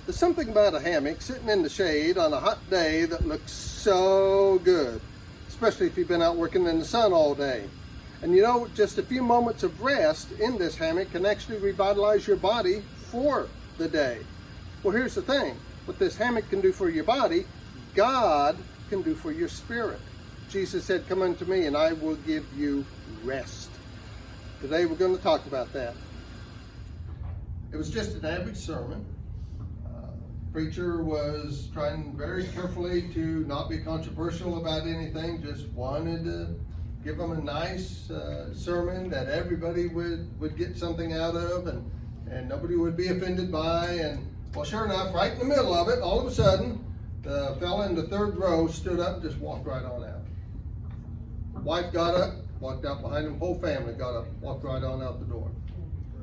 There's something about a hammock sitting in the shade on a hot day that looks so good, especially if you've been out working in the sun all day. And you know, just a few moments of rest in this hammock can actually revitalize your body for the day. Well, here's the thing. What this hammock can do for your body, God can do for your spirit. Jesus said, "Come unto me and I will give you rest." Today we're going to talk about that. It was just an average sermon. Preacher was trying very carefully to not be controversial about anything, just wanted to give them a nice sermon that everybody would get something out of and nobody would be offended by. And well, sure enough, right in the middle of it, all of a sudden, the fella in the third row stood up and just walked right on out. Wife got up, walked out behind him, whole family got up, walked right on out the door.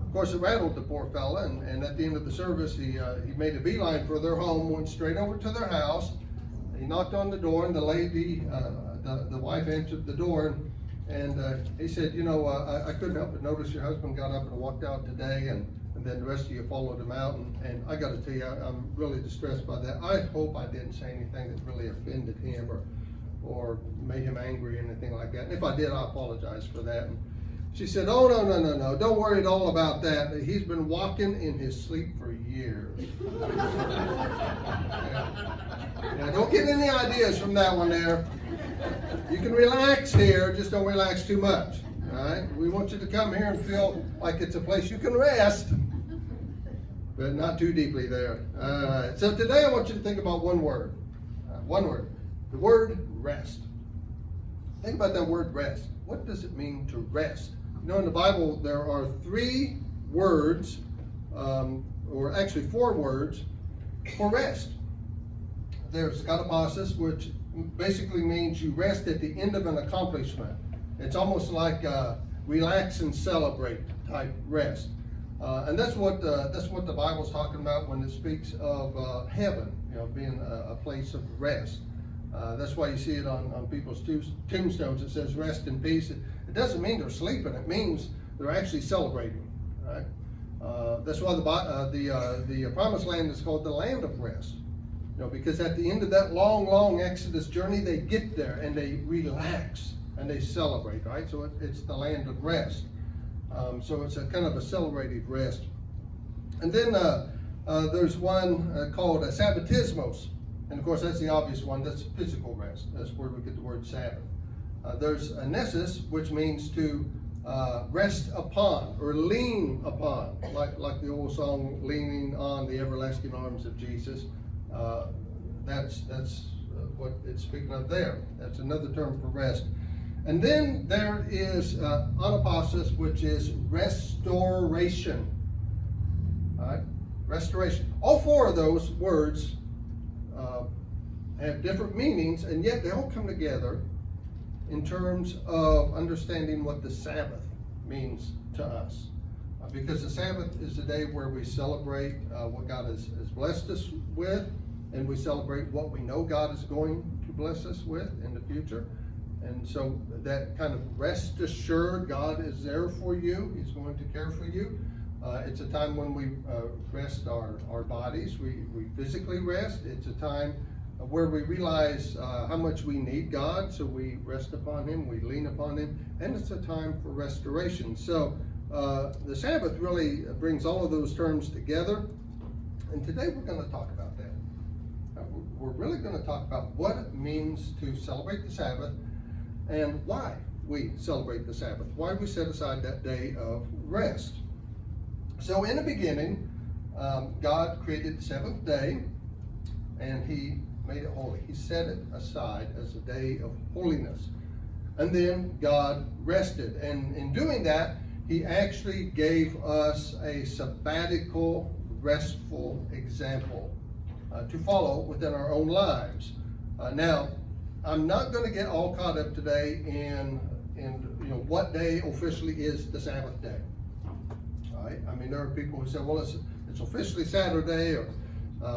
Of course, it rattled the poor fella, and at the end of the service, he made a beeline for their home, went straight over to their house. He knocked on the door, and the lady, the wife answered the door, and he said, "You know, I couldn't help but notice your husband got up and walked out today, and then the rest of you followed him out, and I got to tell you, I'm really distressed by that. I hope I didn't say anything that really offended him or made him angry or anything like that. And if I did, I apologize for that." And she said, "Oh, no. Don't worry at all about that. He's been walking in his sleep for years." Yeah, don't get any ideas from that one there. You can relax here, just don't relax too much. All right? We want you to come here and feel like it's a place you can rest, but not too deeply there. All right. So today I want you to think about one word. The word rest. Think about that word rest. What does it mean to rest? You know, in the Bible, there are 3 words, or actually 4 words, for rest. There's katabasis, which basically means you rest at the end of an accomplishment. It's almost like relax and celebrate type rest. And that's what the Bible's talking about when it speaks of heaven, you know, being a place of rest. That's why you see it on people's tombstones. It says rest in peace. It doesn't mean they're sleeping. It means they're actually celebrating. Right? That's why the promised land is called the land of rest. You know, because at the end of that long Exodus journey, they get there and they relax and they celebrate. Right? So it's the land of rest. So it's a kind of a celebrative rest. And then there's one called a sabbatismos. And of course, that's the obvious one. That's physical rest. That's where we get the word Sabbath. There's a nessus, which means to rest upon or lean upon, like the old song, "Leaning on the everlasting arms of Jesus." That's what it's speaking of there. That's another term for rest. And then there is anapasis, which is restoration. All right, restoration. All 4 of those words have different meanings, and yet they all come together in terms of understanding what the Sabbath means to us. Because the Sabbath is the day where we celebrate what God has blessed us with, and we celebrate what we know God is going to bless us with in the future. And so that kind of rest assured, God is there for you. He's going to care for you. It's a time when we rest our bodies. We physically rest. It's a time where we realize how much we need God, so we rest upon Him, we lean upon Him, and it's a time for restoration. So the Sabbath really brings all of those terms together, and today we're going to talk about that. We're really going to talk about what it means to celebrate the Sabbath and why we celebrate the Sabbath, why we set aside that day of rest. So in the beginning, God created the 7th day, and He made it holy. He set it aside as a day of holiness. And then God rested. And in doing that, He actually gave us a sabbatical, restful example to follow within our own lives. Now, I'm not going to get all caught up today in what day officially is the Sabbath day. All right? I mean, there are people who say, well, it's officially Saturday, or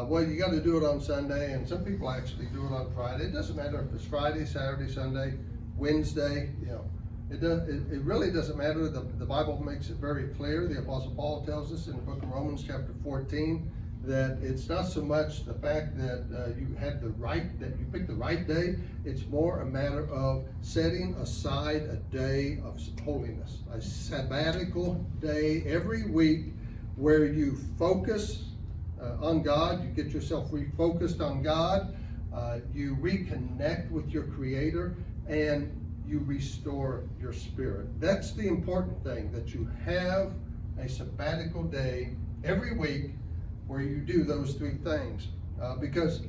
well, you got to do it on Sunday, and some people actually do it on Friday. It doesn't matter if it's Friday, Saturday, Sunday, Wednesday. You know, it really doesn't matter. The Bible makes it very clear. The Apostle Paul tells us in the book of Romans, chapter 14, that it's not so much the fact that you picked the right day. It's more a matter of setting aside a day of holiness, a sabbatical day every week where you focus on God, you get yourself refocused on God, you reconnect with your Creator, and you restore your spirit. That's the important thing, that you have a sabbatical day every week where you do those three things. Because,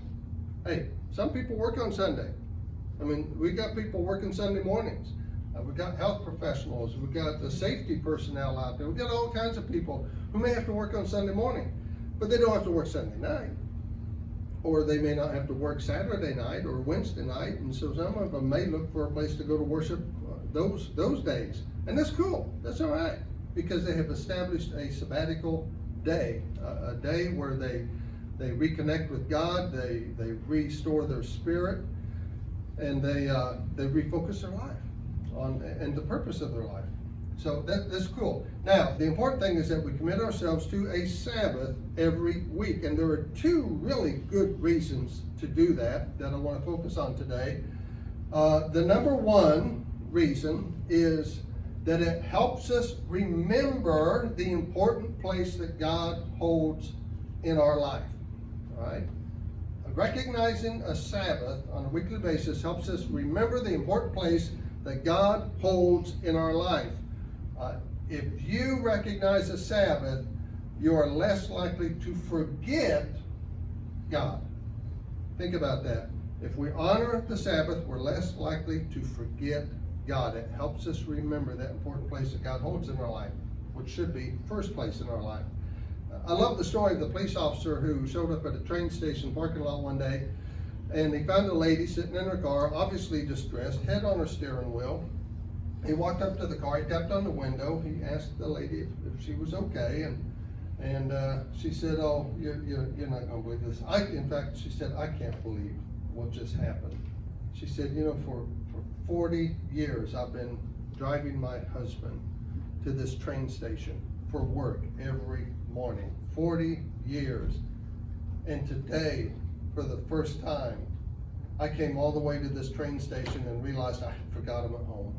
hey, some people work on Sunday. I mean, we got people working Sunday mornings. We got health professionals. We got the safety personnel out there. We got all kinds of people who may have to work on Sunday morning, but they don't have to work Sunday night. Or they may not have to work Saturday night or Wednesday night, and so some of them may look for a place to go to worship those days. And that's cool. That's all right, because they have established a sabbatical day, a day where they reconnect with God, they restore their spirit, and they refocus their life on and the purpose of their life. So that's cool. Now, the important thing is that we commit ourselves to a Sabbath every week. And there are two really good reasons to do that I want to focus on today. The number one reason is that it helps us remember the important place that God holds in our life. All right? Recognizing a Sabbath on a weekly basis helps us remember the important place that God holds in our life. If you recognize a Sabbath, you are less likely to forget God. Think about that. If we honor the Sabbath, we're less likely to forget God. It helps us remember that important place that God holds in our life, which should be first place in our life. I love the story of the police officer who showed up at a train station parking lot one day, and he found a lady sitting in her car, obviously distressed, head on her steering wheel. He walked up to the car, he tapped on the window, he asked the lady if she was okay, and she said, "Oh, you're not going to believe this." In fact, she said, "I can't believe what just happened." She said, for 40 years I've been driving my husband to this train station for work every morning. 40 years. And today, for the first time, I came all the way to this train station and realized I forgot him at home.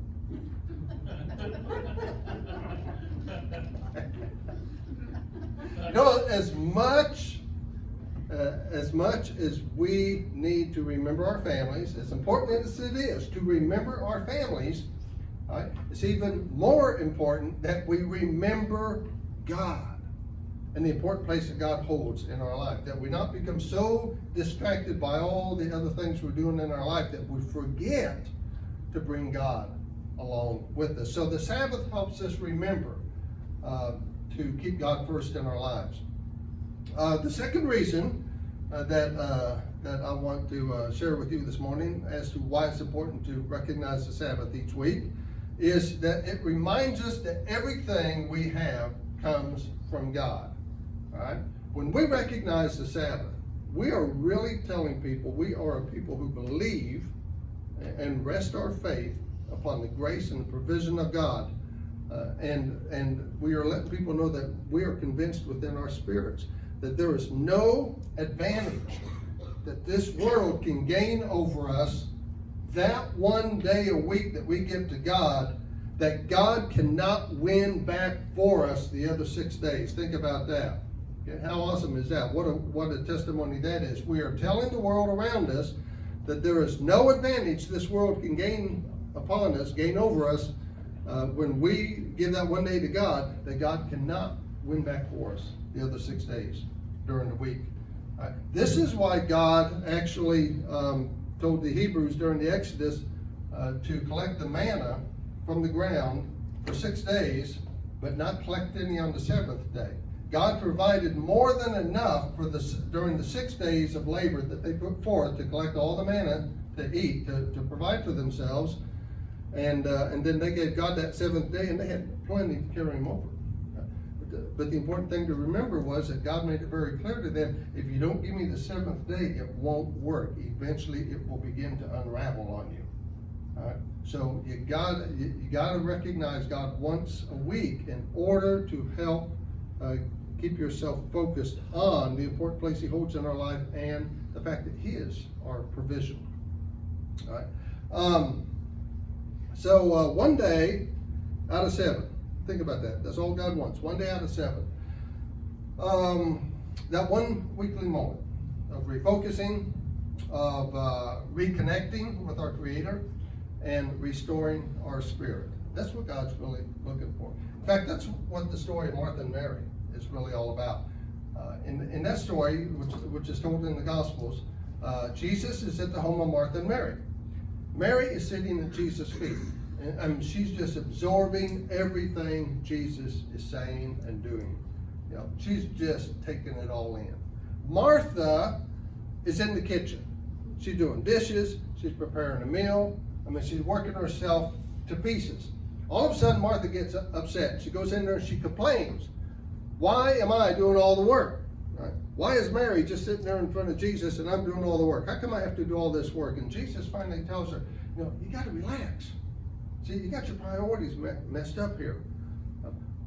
As much as we need to remember our families, as important as it is to remember our families, right, it's even more important that we remember God and the important place that God holds in our life, that we not become so distracted by all the other things we're doing in our life that we forget to bring God along with us. So the Sabbath helps us remember to keep God first in our lives. The second reason that I want to share with you this morning as to why it's important to recognize the Sabbath each week is that it reminds us that everything we have comes from God. All right? When we recognize the Sabbath, we are really telling people we are a people who believe and rest our faith upon the grace and the provision of God. And we are letting people know that we are convinced within our spirits that there is no advantage that this world can gain over us that one day a week that we give to God, that God cannot win back for us the other 6 days. Think about that. Okay, how awesome is that? What a testimony that is. We are telling the world around us that there is no advantage this world can gain upon us, gain over us, when we give that one day to God, that God cannot win back for us the other 6 days during the week. This is why God actually told the Hebrews during the Exodus to collect the manna from the ground for 6 days, but not collect any on the seventh day. God provided more than enough for during the 6 days of labor that they put forth to collect all the manna to eat, to provide for themselves. And then they gave God that seventh day, and they had plenty to carry him over. But the important thing to remember was that God made it very clear to them, if you don't give me the seventh day, it won't work. Eventually, it will begin to unravel on you. All right? So you got to recognize God once a week in order to help Keep yourself focused on the important place he holds in our life and the fact that he is our provision. All right. So one day out of 7, think about that. That's all God wants. One day out of 7. That one weekly moment of refocusing, of reconnecting with our Creator, and restoring our spirit. That's what God's really looking for. In fact, that's what the story of Martha and Mary is really all about. In that story, which is told in the Gospels, Jesus is at the home of Martha and Mary. Mary is sitting at Jesus' feet. And she's just absorbing everything Jesus is saying and doing. You know, she's just taking it all in. Martha is in the kitchen. She's doing dishes. She's preparing a meal. She's working herself to pieces. All of a sudden, Martha gets upset. She goes in there and she complains. Why am I doing all the work? Right? Why is Mary just sitting there in front of Jesus and I'm doing all the work? How come I have to do all this work? And Jesus finally tells her, you got to relax. See, you got your priorities messed up here.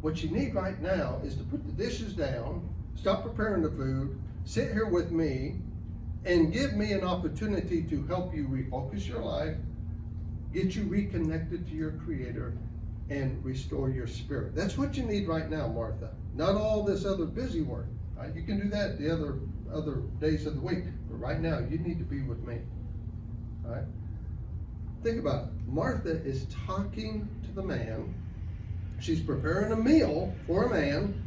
What you need right now is to put the dishes down, stop preparing the food, sit here with me, and give me an opportunity to help you refocus your life, get you reconnected to your Creator, and restore your spirit. That's what you need right now, Martha. Not all this other busy work. Right? You can do that the other days of the week, but right now you need to be with me. All right? Think about it. Martha is talking to the man. She's preparing a meal for a man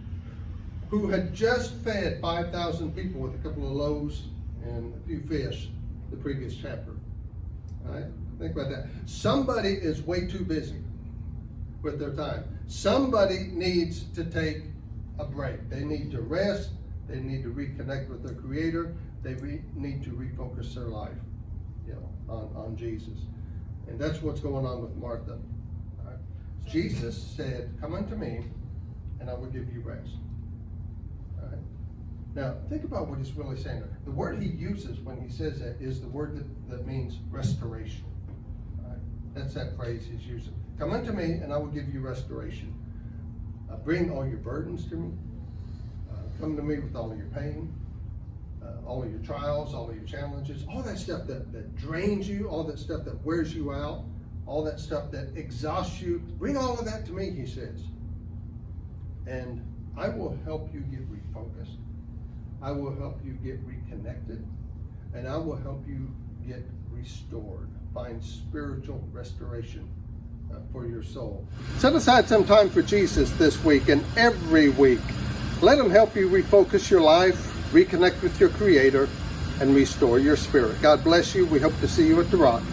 who had just fed 5,000 people with a couple of loaves and a few fish the previous chapter. All right? Think about that. Somebody is way too busy with their time. Somebody needs to take a break. They need to rest. They need to reconnect with their Creator. They need to refocus their life, on Jesus. And that's what's going on with Martha. All right? Jesus said, "Come unto me, and I will give you rest." All right? Now, think about what he's really saying there. The word he uses when he says that is the word that means restoration. All right? That's that phrase he's using. Come unto me, and I will give you restoration. Bring all your burdens to me. Come to me with all of your pain, all of your trials, all of your challenges, all that stuff that drains you, all that stuff that wears you out, all that stuff that exhausts you. Bring all of that to me, he says. And I will help you get refocused. I will help you get reconnected. And I will help you get restored. Find spiritual restoration for your soul. Set aside some time for Jesus this week and every week. Let him help you refocus your life, reconnect with your Creator, and restore your spirit. God bless you. We hope to see you at the Rock.